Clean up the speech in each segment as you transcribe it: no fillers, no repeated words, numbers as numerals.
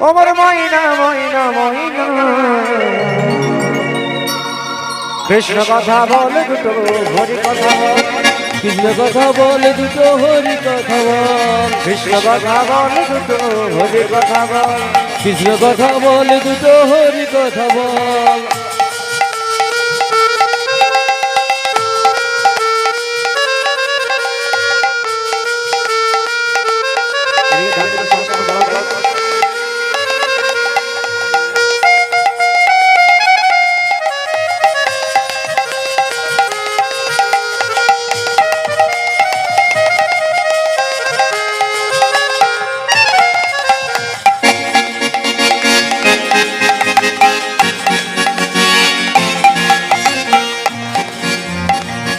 ওমর ময়না ময়না ময়না কৃষ্ণ কথা বল দুটো হরি কথা বল কৃষ্ণ কথা বল দুটো হরি কথা বল কৃষ্ণ কথা বল দুটো হরি কথা বল কৃষ্ণ কথা বল দুটো হরি কথা বল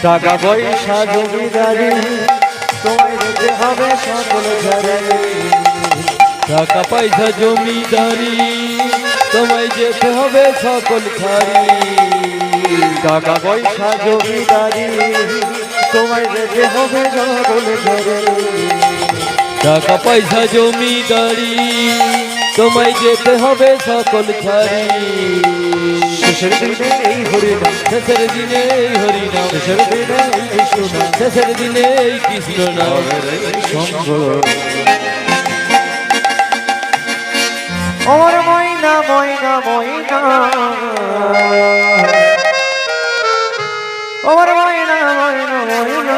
টাকা পয়সা জমিদারি তোমায় দিতে হবে সকল ঝরে টাকা পয়সা জমিদারি তোমায় যেতে হবে সকল ছাড়ি টাকা পয়সা জমিদারি তোমায় দিতে হবে সকল ঝরে টাকা পয়সা জমিদারি তোমায় যেতে হবে সকল ছাড়ি শেষের দিনে এই হরিনাম শেষের দিনে এই হরিনাম শেষের দিনে এই কৃষ্ণ নাম শেষের দিনে এই কৃষ্ণ নাম সঙ্গ ওমর ময়না ময়না ময়না ওমর ময়না ময়না ময়না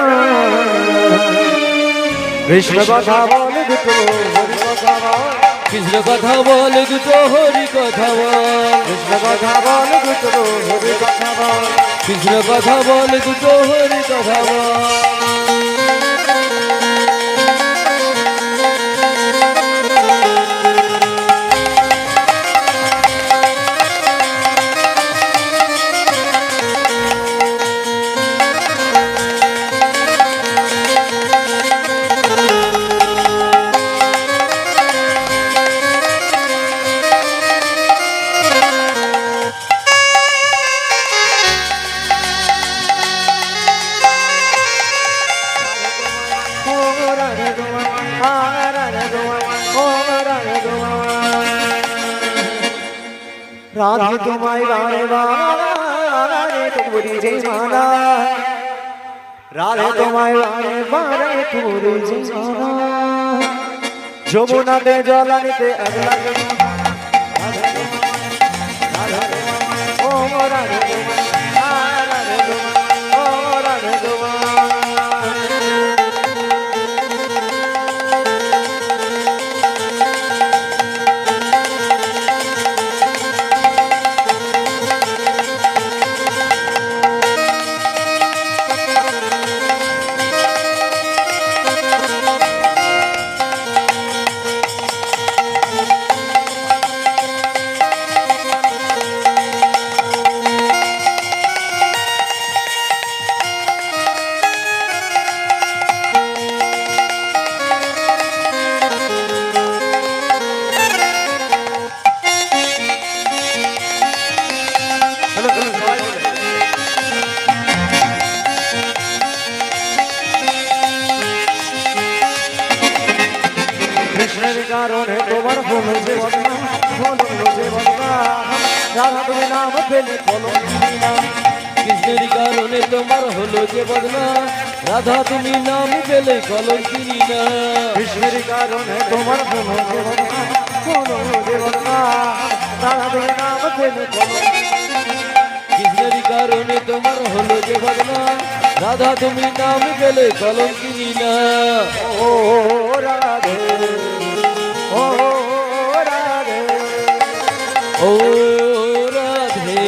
কৃষ্ণ কথা বল দুটো হরি কথা বল কৃষ্ণ কথা বল দুটো হরি কথা বল কৃষ্ণ কথা বল দুটো হরি কথা বল কৃষ্ণ কথা বল দুটো হরি কথা বল রাধে তোমায় বারে বারে তুমরি যে মানা রাধে তোমায় বারে বারে তুমরি যে মানা যমুনাতে জলানিতে আগলা ও রাধে কৃষ্ণের কারণে তোমার হলো যে বদনাম হলো যে বদনাম রাধা তুমি নাম পেলে কলঙ্কিনী নাম কৃষ্ণের কারণে তোমার হলো যে বদনাম রাধা তুমি নাম পেলে কলঙ্কিনী না কৃষ্ণের কারণে তোমার হলো যে বদনাম হলো যে বদনাম রাধা তুমি নাম পেলে কৃষ্ণের কারণে তোমার হলো যে বদনাম রাধা তুমি নাম পেলে কলঙ্কিনী না ও রাধে ও রাধে ও রাধে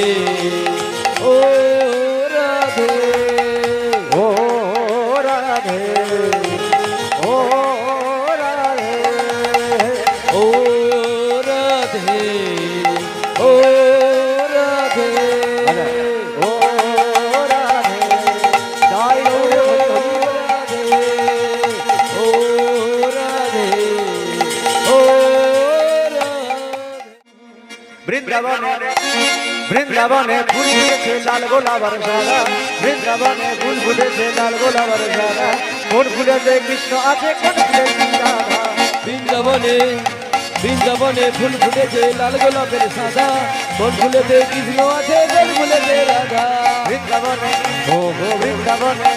ও রাধে ও রাধে ও রাধে ও রাধে ও রাধে ও রাধে জয় ও রাধে ও রাধে বৃন্দাবনে ফুল ফুটেছে লাল গোলাপের সাদা বৃন্দাবনে ফুল ফুটেছে লাল গোলাপের সাদা কোন ফুলেতে কৃষ্ণ আছে কোন ফুলে রাধা বৃন্দাবনে বৃন্দাবনে ফুল ফুটেছে লাল গোলাপের সাদা, কোন ফুলেতে কৃষ্ণ আছে কোন ফুলেতে রাধা। বৃন্দাবনে ও গো বৃন্দাবনে,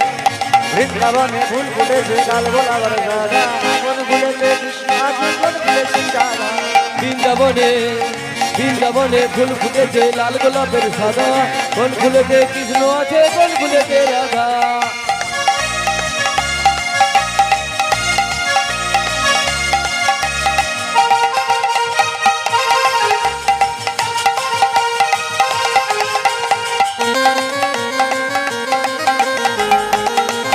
বৃন্দাবনে ফুল ফুটেছে লাল গোলাপের সাদা, কোন ফুলেতে কৃষ্ণ আছে কোন ফুলে সীতারা। বৃন্দাবনে বৃন্দাবনে ফুল ফুটেছে লাল গোলাপের সাদা, কোন ফুলেতে কৃষ্ণ আছে কোন ফুলেতে রাধা।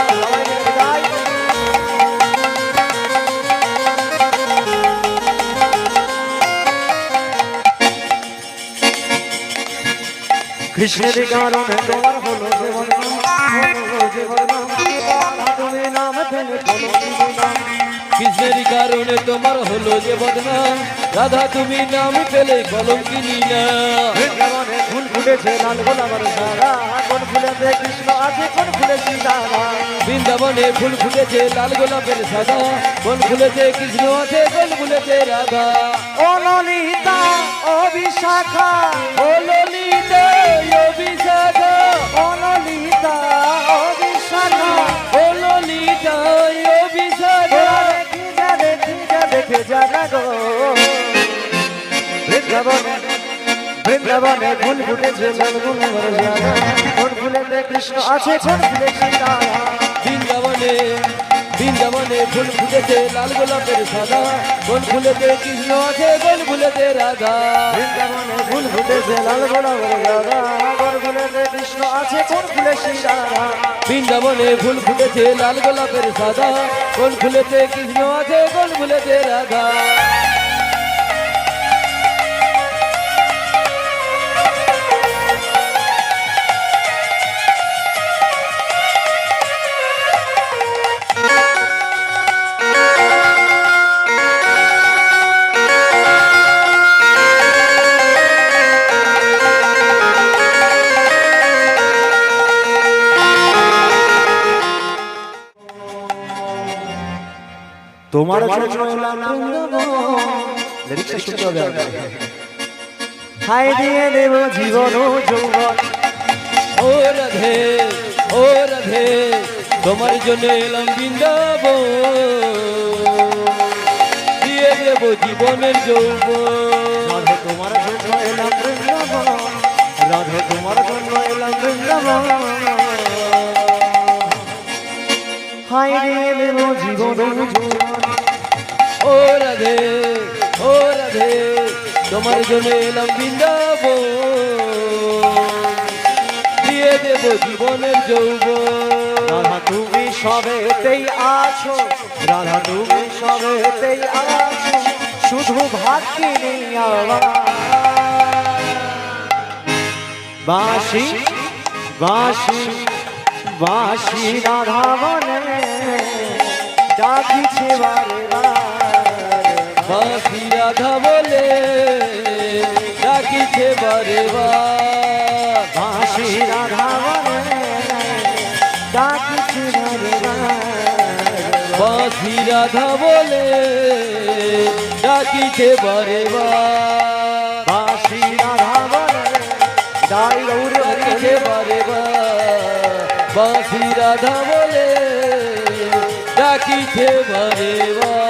সবাই মিলে গাই। কৃষ্ণের কারণে তোমার হলো যে বদনাম, হলো যে বদনাম, তুমি নাম ফেলে বলো তুমি নাম। কৃষ্ণের কারণে তোমার হলো যে বদনাম, রাধা তুমি নাম পেলে কলঙ্কিনী না। বৃন্দাবনে ফুল ফুটেছে লাল গোলাপের সাদা, কোন ফুলেতে কৃষ্ণ আছে কোন ফুলে সীতারা। বৃন্দাবনে ফুল ফুটেছে লাল গোলাপের সাদা, কোন ফুলেতে কৃষ্ণ আছে কোন ফুলেতে রাধা। ও ললিতা ও বিশাখা, ও ললিতা ও বিশাখা, ও ললিতা ও বিশাখা, ও ললিতা ও বিশাখা। দেখে যা না গো। বৃন্দাবনে বৃন্দাবনে ফুল ফুটেছে লাল গোলাপের সাদা, কোন ফুলেতে কৃষ্ণ আছে কোন ফুলে সীতারা। বৃন্দাবনে বৃন্দাবনে ফুল ফুটেছে লাল গোলাপের সাদা, কোন ফুলেতে কৃষ্ণ আছে কোন ফুলেতে রাধা। বৃন্দাবনে ফুল ফুটেছে লাল গোলাপের সাদা, কোন ফুলেতে কৃষ্ণ আছে কোন ফুলে সীতারা। বৃন্দাবনে ফুল ফুটেছে লাল গোলাপের সাদা, কোন ফুলেতে কৃষ্ণ আছে কোন ফুলেতে রাধা। তোমার জন্য এলাম বৃন্দাবন। লিরিক্সটা শুনতে হবে আপনাকে। হাই দিয়ে দেব জীবন ও যৌবন, ও রাধে ও রাধে তোমার জন্য এলাম বৃন্দাবন, দিয়ে দেব জীবনের যৌবন। রাধে তোমার জন্য এলাম বৃন্দাবন, রাধে তোমার জন্য এলাম বৃন্দাবন। হাই দিয়ে দেব জীবন ও যৌবন, ও রাধে ও রাধে তোমার জন্য এলাম বৃন্দাবন, দিয়ে দেব জীবনের যৌবন। রাধা তুমি সবেতেই আছো, রাধা তুমি সবেতেই আছো, শুধু ভাগ্যে নেই আবার। বাঁশি বাঁশি বাঁশি রাধা বনে ডাকিছে বারে বার। বাঁশি রাধা বলে ডাকিছে বারে বার। বাঁশি রাধা বনে ডাকিছে বারে বার। বাঁশি রাধা বলে ডাকিছে বারে বার। বাঁশি রাধা বনে ডাই গৌর ডাকিছে বারে বার। বাঁশি রাধা বলে ডাকিছে বারে বার।